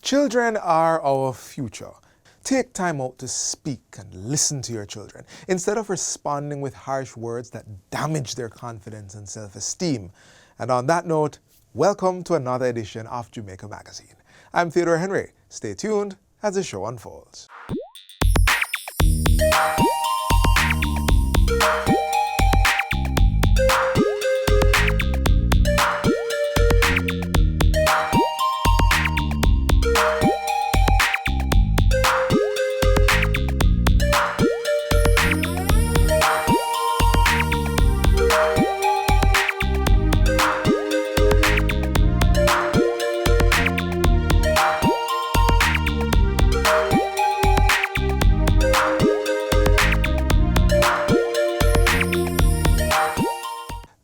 Children are our future. Take time out to speak and listen to your children, instead of responding with harsh words that damage their confidence and self-esteem. And on that note, welcome to another edition of Jamaica Magazine. I'm Theodore Henry. Stay tuned as the show unfolds.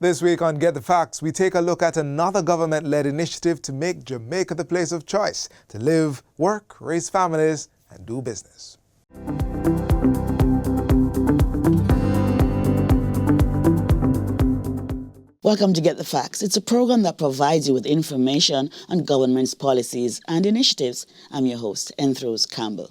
This week on Get the Facts, we take a look at another government-led initiative to make Jamaica the place of choice to live, work, raise families, and do business. Welcome to Get the Facts. It's a program that provides you with information on government's policies and initiatives. I'm your host, Enthros Campbell.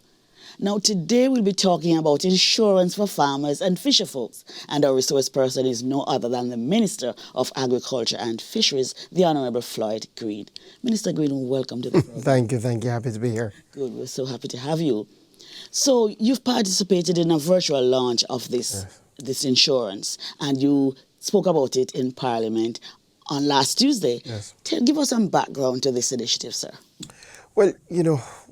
Now, today we'll be talking about insurance for farmers and fisher folks. And our resource person is no other than the Minister of Agriculture and Fisheries, the Honourable Floyd Green. Minister Green, welcome to the program. Thank you. Happy to be here. Good, we're so happy to have you. So, you've participated in a virtual launch of this insurance, and you spoke about it in Parliament on last Tuesday. Yes. Give us some background to this initiative, sir. Well,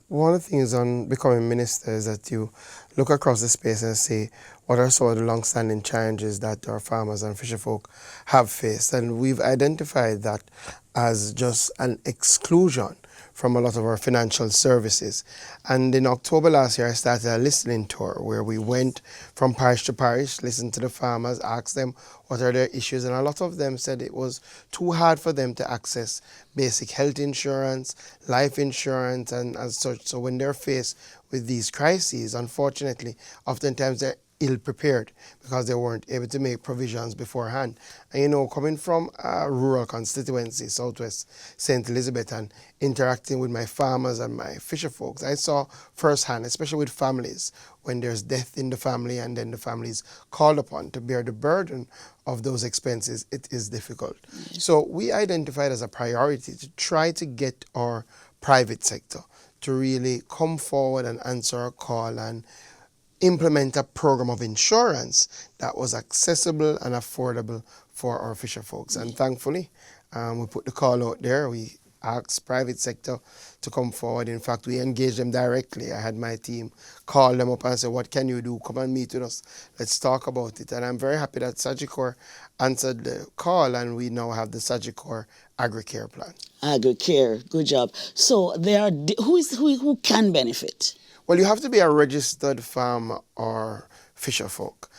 one of the things on becoming minister is that you look across the space and say, what are some of the long-standing challenges that our farmers and fisherfolk have faced? And we've identified that as just an exclusion from a lot of our financial services. And in October last year, I started a listening tour where we went from parish to parish, listened to the farmers, asked them what are their issues, and a lot of them said it was too hard for them to access basic health insurance, life insurance, and as such. So when they're faced with these crises, unfortunately, oftentimes they're ill-prepared because they weren't able to make provisions beforehand. And coming from a rural constituency, Southwest St. Elizabeth, and interacting with my farmers and my fisher folks, I saw firsthand, especially with families, when there's death in the family and then the family is called upon to bear the burden of those expenses, it is difficult. So we identified as a priority to try to get our private sector to really come forward and answer a call and implement a program of insurance that was accessible and affordable for our fisher folks. And thankfully, we put the call out there. We asked private sector to come forward. In fact, we engaged them directly. I had my team call them up and say, what can you do? Come and meet with us. Let's talk about it. And I'm very happy that Sagicor answered the call, and we now have the Sagicor AgriCare plan. AgriCare, good job. So who can benefit? Well, you have to be a registered farmer or fisher folk.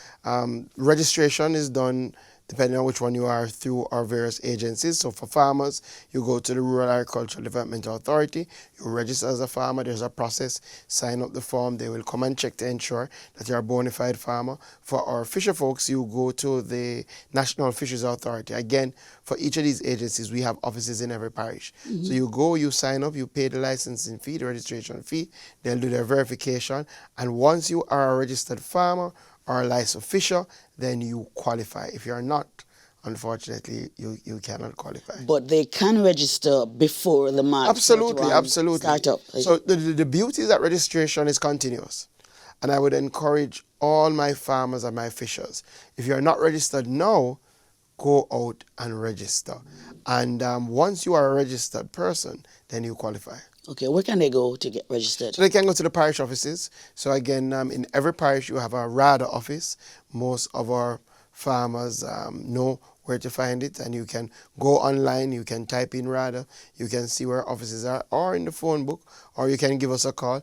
Registration is done depending on which one you are through our various agencies. So for farmers, you go to the Rural Agricultural Development Authority, you register as a farmer, there's a process, sign up the form, they will come and check to ensure that you're a bona fide farmer. For our fisher folks, you go to the National Fisheries Authority. Again, for each of these agencies, we have offices in every parish. Mm-hmm. So you go, you sign up, you pay the licensing fee, the registration fee, they'll do their verification, and once you are a registered farmer or a licensed fisher, then you qualify. If you're not, unfortunately, you cannot qualify. But they can register before the March. Absolutely. Start up. So the beauty is that registration is continuous. And I would encourage all my farmers and my fishers, if you're not registered now, go out and register. And once you are a registered person, then you qualify. Okay, where can they go to get registered? So they can go to the parish offices. So again, in every parish you have a RADA office. Most of our farmers know where to find it, and you can go online, you can type in RADA, you can see where offices are, or in the phone book, or you can give us a call.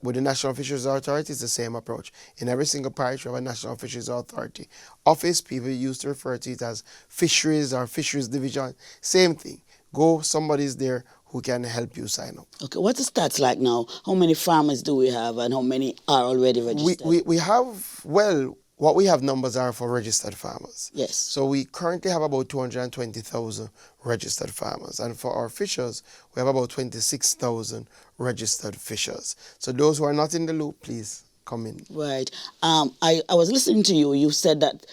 With the National Fisheries Authority, it's the same approach. In every single parish, we have a National Fisheries Authority office. People used to refer to it as fisheries or fisheries division. Same thing. Go, somebody's there who can help you sign up. Okay, what's the stats like now? How many farmers do we have and how many are already registered? We have, well, what we have numbers are for registered farmers. Yes. So we currently have about 220,000 registered farmers. And for our fishers, we have about 26,000 registered fishers. So those who are not in the loop, please come in. Right. I was listening to you. You said that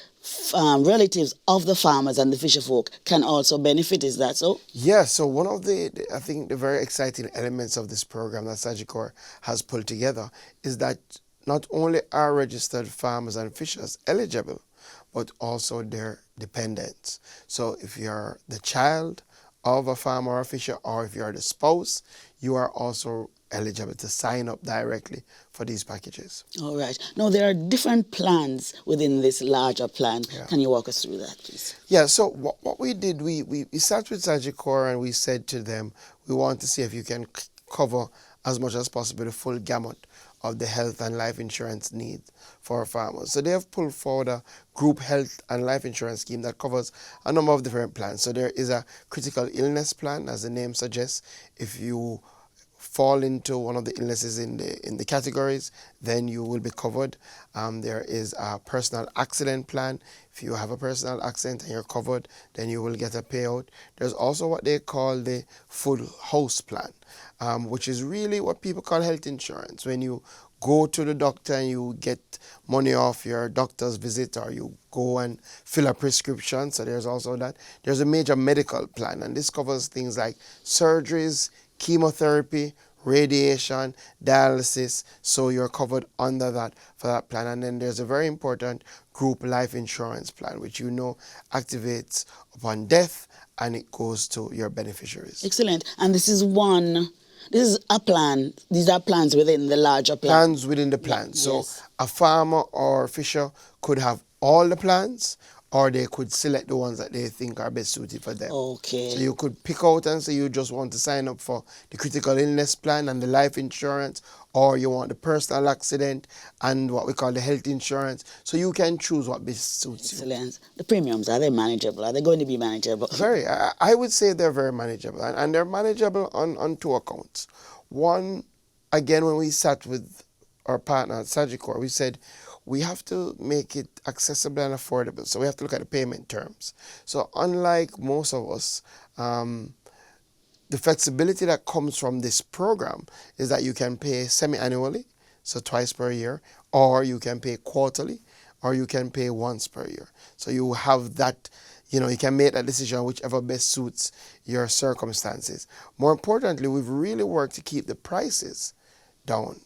relatives of the farmers and the fisher folk can also benefit. Is that so? Yeah, so one of I think the very exciting elements of this program that Sagicor has pulled together is that not only are registered farmers and fishers eligible, but also their dependents. So if you're the child of a farmer or a fisher, or if you're the spouse, you are also eligible to sign up directly for these packages. All right. Now, there are different plans within this larger plan. Yeah. Can you walk us through that, please? Yeah, so what we did, we sat with Sagicor and we said to them, we want to see if you can cover as much as possible the full gamut of the health and life insurance needs for our farmers. So they have pulled forward a group health and life insurance scheme that covers a number of different plans. So there is a critical illness plan, as the name suggests. If you fall into one of the illnesses in the categories, then you will be covered. There is a personal accident plan. If you have a personal accident and you're covered, then you will get a payout. There's also what they call the full house plan, which is really what people call health insurance. When you go to the doctor and you get money off your doctor's visit, or you go and fill a prescription, so there's also that. There's a major medical plan, and this covers things like surgeries, chemotherapy, radiation, dialysis, so you're covered under that for that plan. And then there's a very important group life insurance plan, which activates upon death, and it goes to your beneficiaries. Excellent. And this is a plan. These are plans within the larger plan. Plans within the plan. Yeah, So yes. a farmer or fisher could have all the plans, or they could select the ones that they think are best suited for them. Okay. So you could pick out and say you just want to sign up for the critical illness plan and the life insurance, or you want the personal accident and what we call the health insurance. So you can choose what best suits you. Excellent. The premiums, are they manageable? Are they going to be manageable? Very. I would say they're very manageable. And they're manageable on two accounts. One, again, when we sat with our partner at Sagicor, we said, we have to make it accessible and affordable. So we have to look at the payment terms. So unlike most of us, the flexibility that comes from this program is that you can pay semi-annually, so twice per year, or you can pay quarterly, or you can pay once per year. So you have that, you can make that decision whichever best suits your circumstances. More importantly, we've really worked to keep the prices down.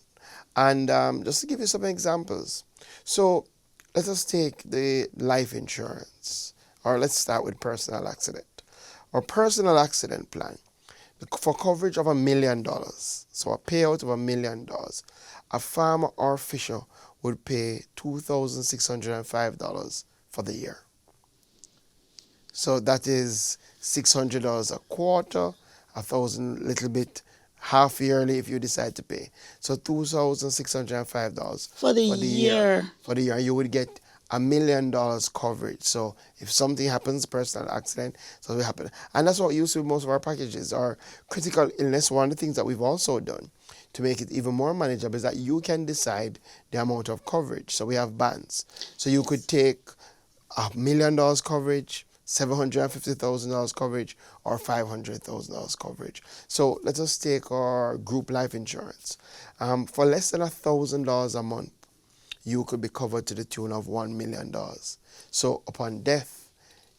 And just to give you some examples. So let us take the life insurance, or let's start with personal accident. Our personal accident plan, for coverage of $1 million, so a payout of $1 million, a farmer or fisher would pay $2,605 for the year. So that is $600 a quarter, $1,000 little bit, half yearly if you decide to pay. So $2,605 For the year. For the year, you would get $1 million coverage. So if something happens, personal accident, so it happen. And that's what we use with most of our packages. Our critical illness, one of the things that we've also done to make it even more manageable is that you can decide the amount of coverage. So we have bands. So you could take $1 million coverage, $750,000 coverage, or $500,000 coverage. So let us take our group life insurance. For less than $1,000 a month, you could be covered to the tune of $1 million. So upon death,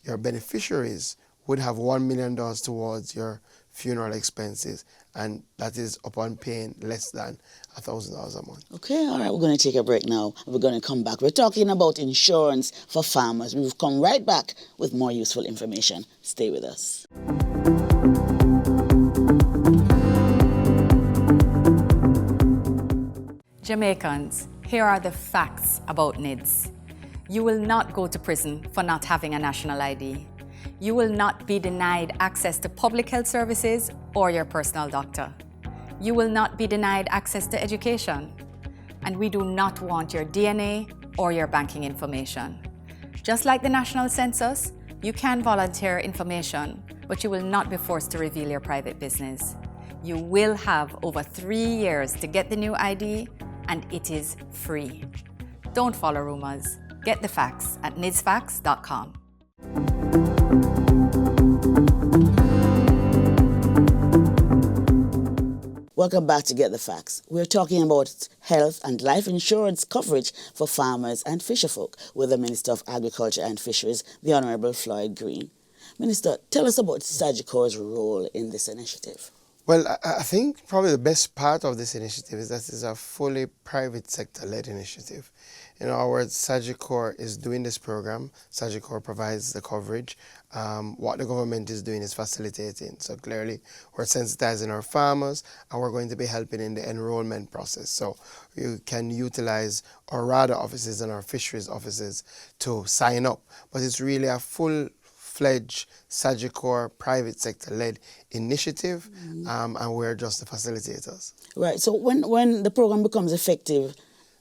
your beneficiaries would have $1 million towards your funeral expenses, and that is upon paying less than $1,000 a month. Okay, all right, we're going to take a break now. We're going to come back. We're talking about insurance for farmers. We've come right back with more useful information. Stay with us. Jamaicans, here are the facts about NIDS. You will not go to prison for not having a national ID. You will not be denied access to public health services or your personal doctor. You will not be denied access to education. And we do not want your DNA or your banking information. Just like the national census, you can volunteer information, but you will not be forced to reveal your private business. You will have over 3 years to get the new ID, and it is free. Don't follow rumors. Get the facts at nidsfacts.com. Welcome back to Get the Facts. We're talking about health and life insurance coverage for farmers and fisherfolk with the Minister of Agriculture and Fisheries, the Honourable Floyd Green. Minister, tell us about Sagicor's role in this initiative. Well, I think probably the best part of this initiative is that it's a fully private sector-led initiative. In other words, Sagicor is doing this program. Sagicor provides the coverage. What the government is doing is facilitating. So clearly, we're sensitizing our farmers, and we're going to be helping in the enrollment process. So you can utilize our RADA offices and our fisheries offices to sign up. But it's really a full-fledged Sagicor private sector-led initiative, and we're just the facilitators. Right, so when the program becomes effective?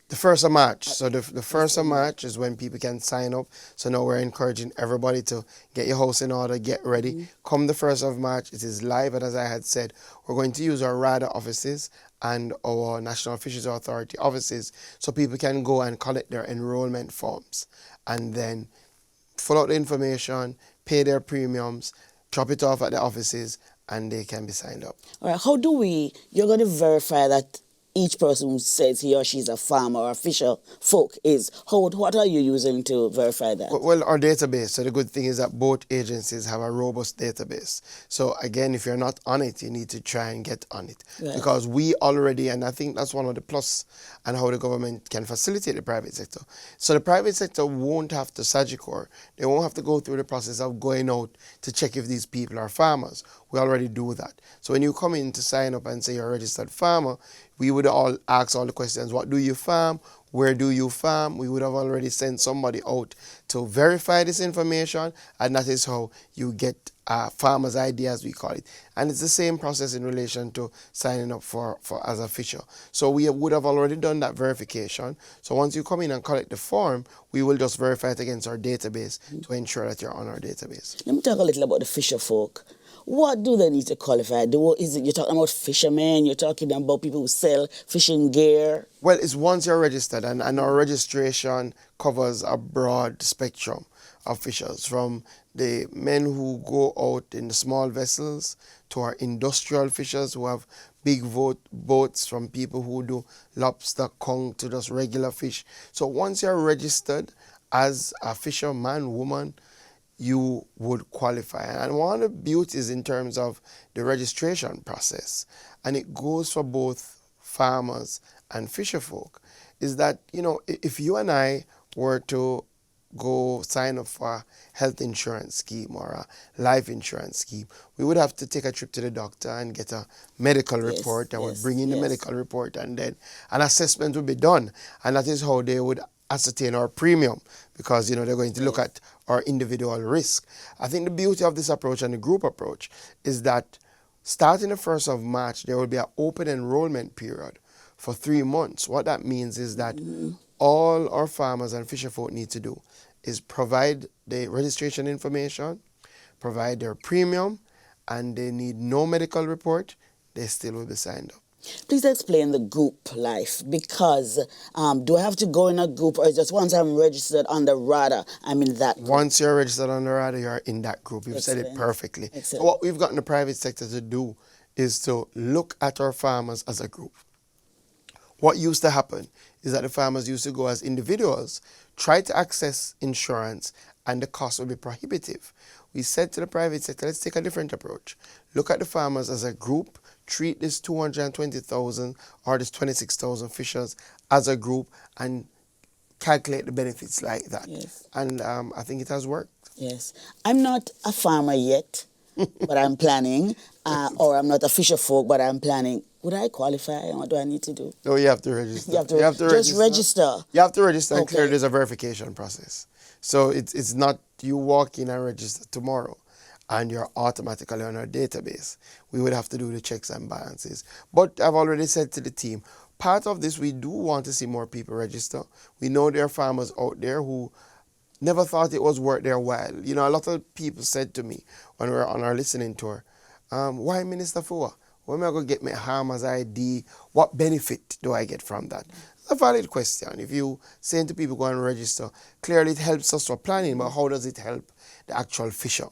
The 1st of March. So the 1st of March is when people can sign up. So now we're encouraging everybody to get your house in order, get ready. Come the 1st of March, it is live, and as I had said, we're going to use our RADA offices and our National Fisheries Authority offices so people can go and collect their enrollment forms and then fill out the information, pay their premiums, drop it off at the offices, and they can be signed up. All right, you're going to verify that each person who says he or she's a farmer or a fisher folk is, what are you using to verify that? Well, our database. So the good thing is that both agencies have a robust database. So again, if you're not on it, you need to try and get on it. Right. Because we already, and I think that's one of the plus and how the government can facilitate the private sector. So the private sector won't have to Sagicor. They won't have to go through the process of going out to check if these people are farmers. We already do that. So when you come in to sign up and say you're a registered farmer, we would all ask all the questions. What do you farm? Where do you farm? We would have already sent somebody out to verify this information, and that is how you get farmer's ID, as we call it. And it's the same process in relation to signing up for as a fisher. So we would have already done that verification. So once you come in and collect the form, we will just verify it against our database to ensure that you're on our database. Let me talk a little about the fisher folk. What do they need to qualify? You're talking about fishermen, you're talking about people who sell fishing gear? Well, it's once you're registered, and our registration covers a broad spectrum of fishers, from the men who go out in the small vessels to our industrial fishers who have big boats, from people who do lobster, conch, to just regular fish. So once you're registered as a fisherman, woman, you would qualify. And one of the beauties in terms of the registration process, and it goes for both farmers and fisherfolk, is that, if you and I were to go sign up for a health insurance scheme or a life insurance scheme, we would have to take a trip to the doctor and get a medical report, and would bring in the medical report, and then an assessment would be done. And that is how they would ascertain our premium, because they're going to look at our individual risk. I think the beauty of this approach and the group approach is that starting the 1st of March, there will be an open enrollment period for 3 months. What that means is that all our farmers and fisherfolk need to do is provide the registration information, provide their premium, and they need no medical report. They still will be signed up. Please explain the group life, because do I have to go in a group, or just once I'm registered on the RADA, I'm in that group? Once you're registered on the RADA, you're in that group. You've said it perfectly. So what we've gotten the private sector to do is to look at our farmers as a group. What used to happen is that the farmers used to go as individuals, try to access insurance, and the cost would be prohibitive. We said to the private sector, let's take a different approach. Look at the farmers as a group, treat this 220,000 or this 26,000 fishers as a group, and calculate the benefits like that. Yes. And I think it has worked. Yes. I'm not a farmer yet, but I'm planning, or I'm not a fisher folk, but I'm planning. Would I qualify? What do I need to do? No, you have to register. You have to just register. You have to register, and clearly there's a verification process. So it's not you walk in and register tomorrow and you're automatically on our database. We would have to do the checks and balances. But I've already said to the team, part of this, we do want to see more people register. We know there are farmers out there who never thought it was worth their while. A lot of people said to me when we were on our listening tour, why Minister Fua? When am I going to get my farmer's ID? What benefit do I get from that? a valid question. If you saying to people go and register, clearly it helps us for planning, but how does it help the actual fisher?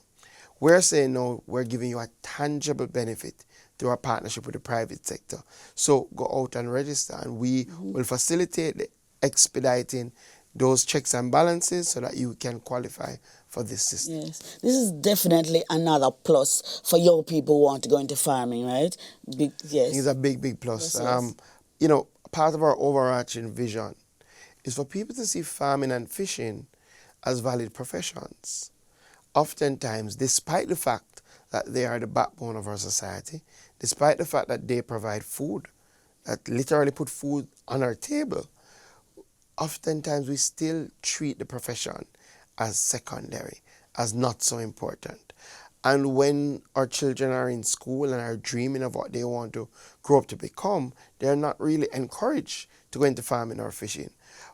We're saying no, we're giving you a tangible benefit through our partnership with the private sector. So go out and register, and we will facilitate the expediting those checks and balances so that you can qualify for this system. Yes, this is definitely another plus for young people who want to go into farming, right? Yes. It's a big plus. Yes. You know, part of our overarching vision is for people to see farming and fishing as valid professions. Oftentimes, despite the fact that they are the backbone of our society, despite the fact that they provide food, that literally put food on our table, oftentimes we still treat the profession as secondary, as not so important. And when our children are in school and are dreaming of what they want to grow up to become, they're not really encouraged to go into farming or fishing.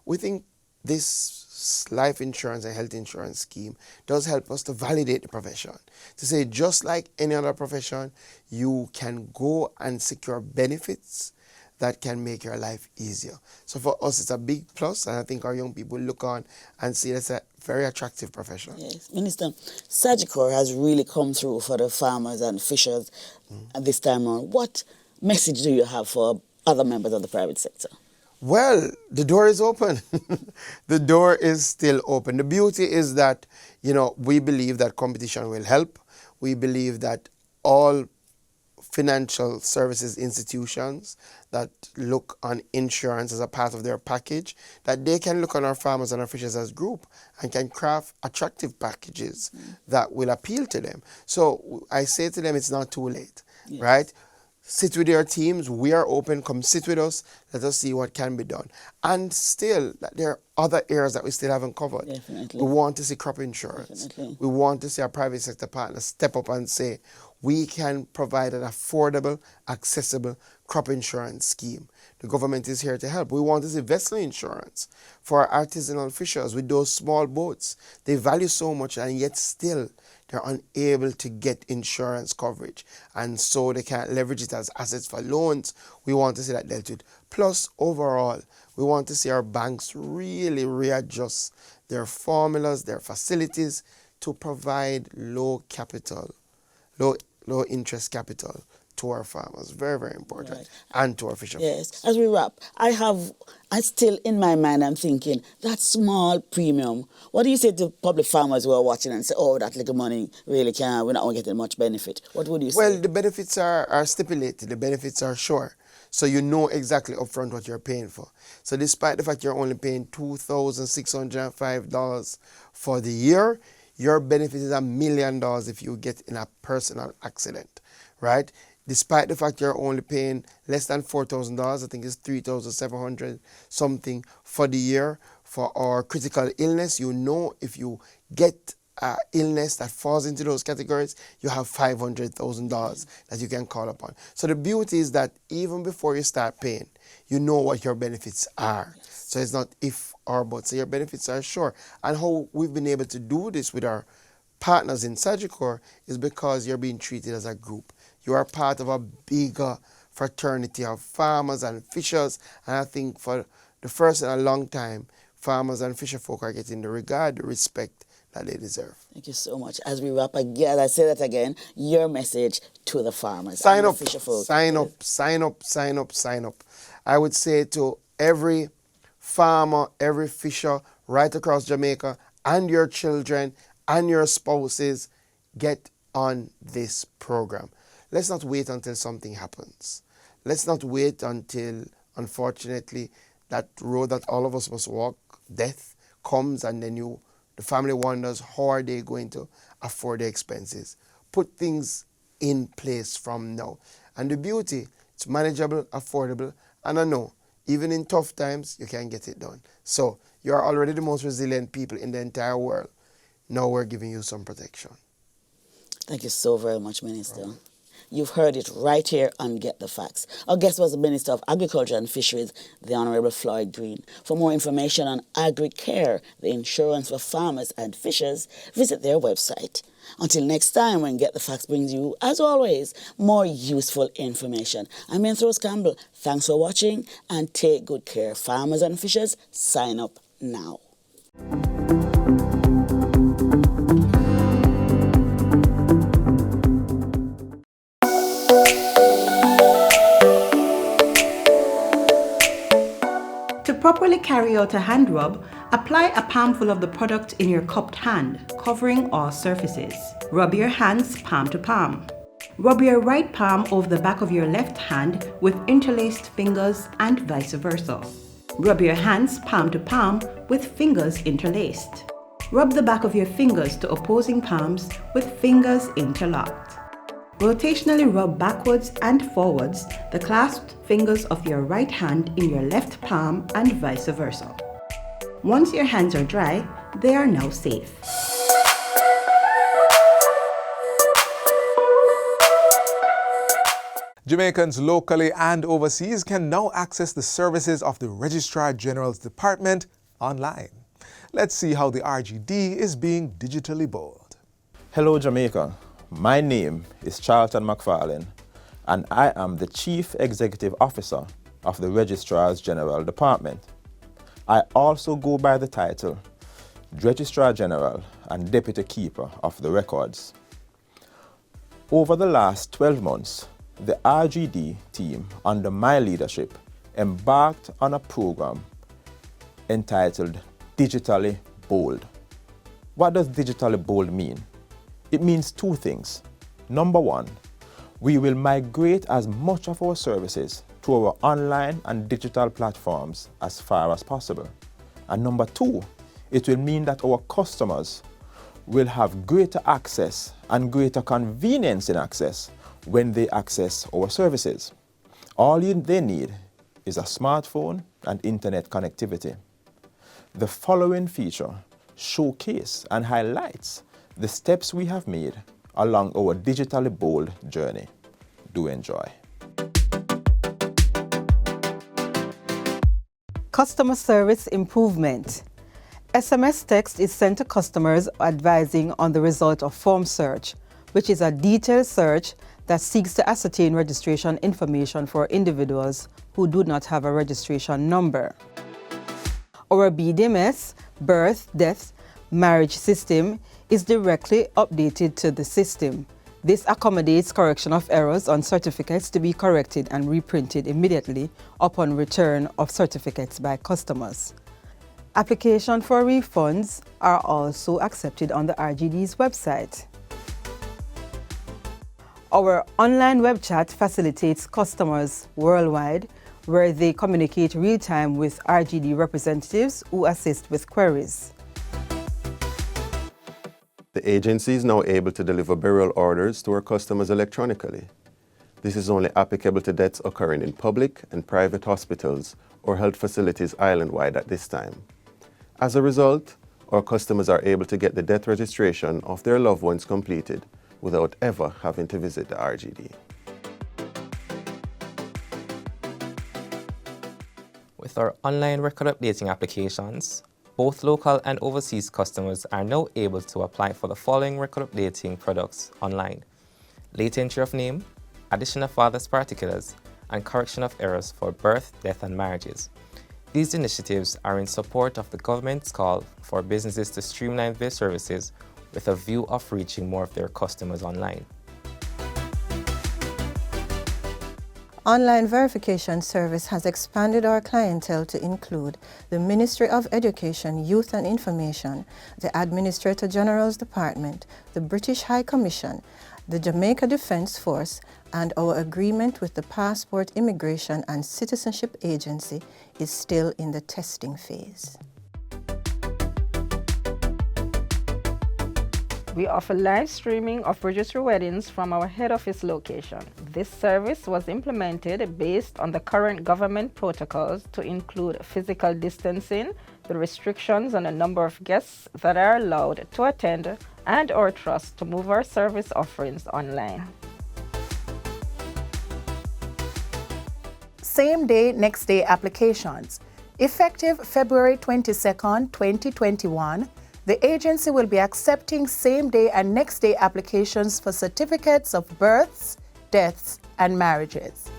We think this life insurance and health insurance scheme does help us to validate the profession. To say just like any other profession, you can go and secure benefits that can make your life easier. So for us, it's a big plus, and I think our young people look on and see it's a very attractive profession. Yes, Minister, Sagicor has really come through for the farmers and fishers at this time around. What message do you have for other members of the private sector? Well, the door is open. The door is still open. The beauty is that, you know, we believe that competition will help. We believe that all financial services institutions that look on insurance as a part of their package, that they can look on our farmers and our fishers as group and can craft attractive packages that will appeal to them. So I say to them, it's not too late, right? Sit with your teams. We are open. Come sit with us. Let us see what can be done. And still, there are other areas that we still haven't covered. Definitely. We want to see crop insurance. Definitely. We want to see our private sector partners step up and say, we can provide an affordable, accessible crop insurance scheme. The government is here to help. We want to see vessel insurance for our artisanal fishers with those small boats. They value so much, and yet still they're unable to get insurance coverage, and so they can't leverage it as assets for loans. We want to see that dealt with. Plus, overall, we want to see our banks really readjust their formulas, their facilities to provide low interest capital to our farmers. Very, very important. Right. And to our fishermen. Yes, as we wrap, I still in my mind, I'm thinking, that small premium, what do you say to public farmers who are watching and say, oh, that little money really we're not getting much benefit? What would you say? Well, the benefits are stipulated. The benefits are sure. So you know exactly upfront what you're paying for. So despite the fact you're only paying $2,605 for the year, your benefit is $1 million if you get in a personal accident, right? Despite the fact you're only paying less than $4,000, I think it's $3,700 something for the year for our critical illness. You know, if you get illness that falls into those categories, you have $500,000 that you can call upon. So the beauty is that even before you start paying, you know what your benefits are. Yes. So it's not if or but. So your benefits are sure. And how we've been able to do this with our partners in Sagicor is because you're being treated as a group. You are part of a bigger fraternity of farmers and fishers. And I think for the first in a long time, farmers and fisher folk are getting the regard, the respect that they deserve. Thank you so much. As we wrap again, I say that again, your message to the farmers. Sign and up, the fisher folk. sign up, sign up, sign up, sign up. I would say to every farmer, every fisher right across Jamaica, and your children and your spouses, get on this program. Let's not wait until something happens. Let's not wait until, unfortunately, that road that all of us must walk, death, comes, and then the family wonders how are they going to afford the expenses. Put things in place from now. And the beauty, it's manageable, affordable, and I know, even in tough times, you can get it done. So, you are already the most resilient people in the entire world. Now we're giving you some protection. Thank you so very much, Minister. You've heard it right here on Get the Facts. Our guest was the Minister of Agriculture and Fisheries, the Honourable Floyd Green. For more information on AgriCare, the insurance for farmers and fishers, visit their website. Until next time, when Get the Facts brings you, as always, more useful information. I'm Rose Campbell. Thanks for watching and take good care. Farmers and fishers, sign up now. To properly carry out a hand rub, apply a palmful of the product in your cupped hand, covering all surfaces. Rub your hands palm to palm. Rub your right palm over the back of your left hand with interlaced fingers and vice versa. Rub your hands palm to palm with fingers interlaced. Rub the back of your fingers to opposing palms with fingers interlocked. Rotationally rub backwards and forwards the clasped fingers of your right hand in your left palm and vice versa. Once your hands are dry, they are now safe. Jamaicans locally and overseas can now access the services of the Registrar General's Department online. Let's see how the RGD is being digitally bold. Hello Jamaica, my name is Charlton McFarlane and I am the Chief Executive Officer of the Registrar's General Department. I also go by the title Registrar General and Deputy Keeper of the Records. Over the last 12 months, the RGD team, under my leadership, embarked on a program entitled Digitally Bold. What does Digitally Bold mean? It means two things. Number one, we will migrate as much of our services to our online and digital platforms as far as possible. And number two, it will mean that our customers will have greater access and greater convenience in access when they access our services. All they need is a smartphone and internet connectivity. The following feature showcases and highlights the steps we have made along our digitally bold journey. Do enjoy. Customer service improvement. SMS text is sent to customers advising on the result of form search, which is a detailed search that seeks to ascertain registration information for individuals who do not have a registration number. Our BDMS, birth, death, marriage system is directly updated to the system. This accommodates correction of errors on certificates to be corrected and reprinted immediately upon return of certificates by customers. Application for refunds are also accepted on the RGD's website. Our online web chat facilitates customers worldwide where they communicate real-time with RGD representatives who assist with queries. The agency is now able to deliver burial orders to our customers electronically. This is only applicable to deaths occurring in public and private hospitals or health facilities island-wide at this time. As a result, our customers are able to get the death registration of their loved ones completed without ever having to visit the RGD. With our online record updating applications, both local and overseas customers are now able to apply for the following record updating products online: late entry of name, addition of father's particulars, and correction of errors for birth, death, and marriages. These initiatives are in support of the government's call for businesses to streamline their services with a view of reaching more of their customers online. Online verification service has expanded our clientele to include the Ministry of Education, Youth and Information, the Administrator General's Department, the British High Commission, the Jamaica Defence Force, and our agreement with the Passport, Immigration and Citizenship Agency is still in the testing phase. We offer live streaming of registry weddings from our head office location. This service was implemented based on the current government protocols to include physical distancing, the restrictions on the number of guests that are allowed to attend, and our trust to move our service offerings online. same-day, next-day applications. Effective February 22nd, 2021, the agency will be accepting same-day and next-day applications for certificates of births, deaths, and marriages.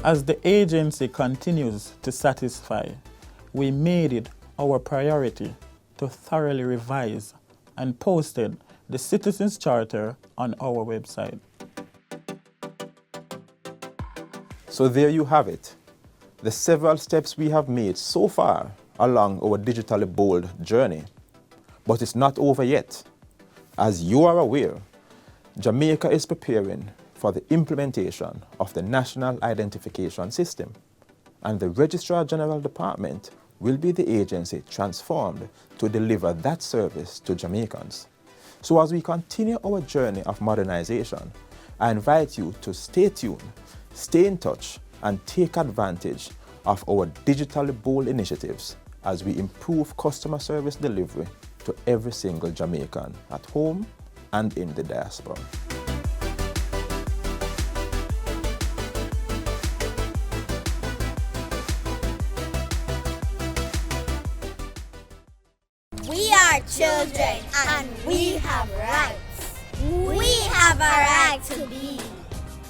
As the agency continues to satisfy, we made it our priority to thoroughly revise and posted the Citizens Charter on our website. So there you have it, the several steps we have made so far along our digitally bold journey. But it's not over yet. As you are aware, Jamaica is preparing for the implementation of the National Identification System, and the Registrar General Department will be the agency transformed to deliver that service to Jamaicans. So as we continue our journey of modernization, I invite you to stay tuned, stay in touch, and take advantage of our digitally bold initiatives as we improve customer service delivery to every single Jamaican at home and in the diaspora. We are children and we have rights. We have a right to be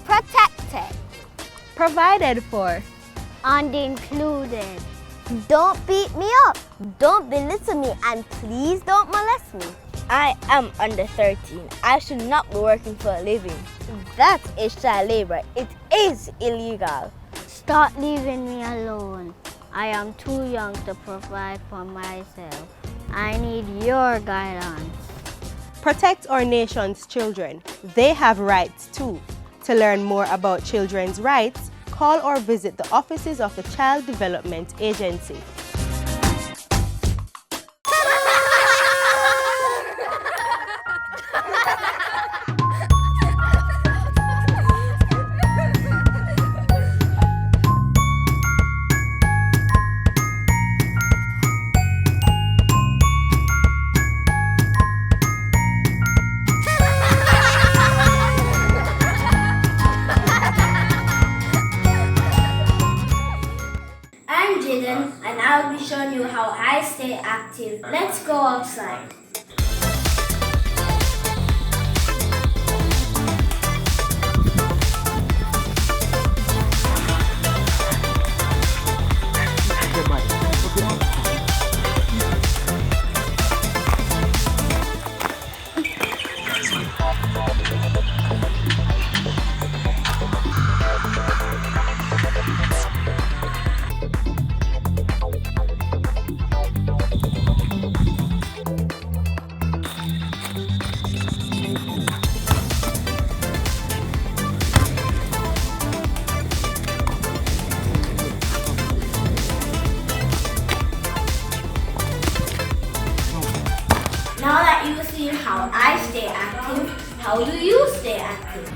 protected, provided for, and included. Don't beat me up, don't belittle me, and please don't molest me. I am under 13. I should not be working for a living. That is child labor. It is illegal. Stop leaving me alone. I am too young to provide for myself. I need your guidance. Protect our nation's children. They have rights too. To learn more about children's rights, call or visit the offices of the Child Development Agency. And I'll be showing you how I stay active. Let's go outside. Now that you've seen how I stay active, how do you stay active?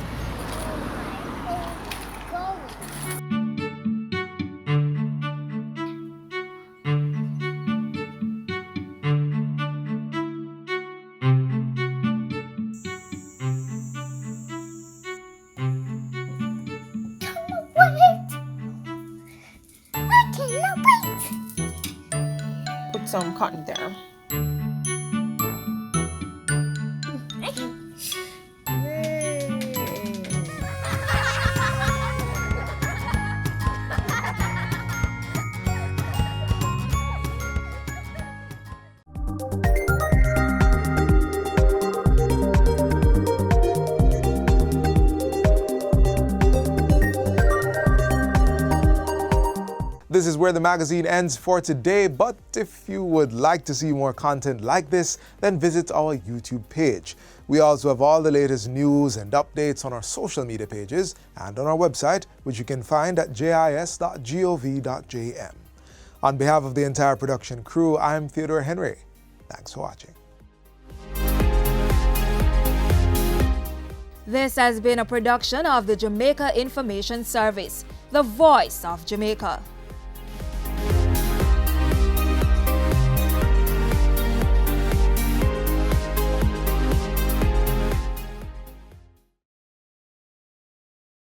Put some cotton there. This is where the magazine ends for today, but if you would like to see more content like this, then visit our YouTube page. We also have all the latest news and updates on our social media pages and on our website, which you can find at jis.gov.jm. On behalf of the entire production crew, I'm Theodore Henry. Thanks for watching. This has been a production of the Jamaica Information Service, the voice of Jamaica.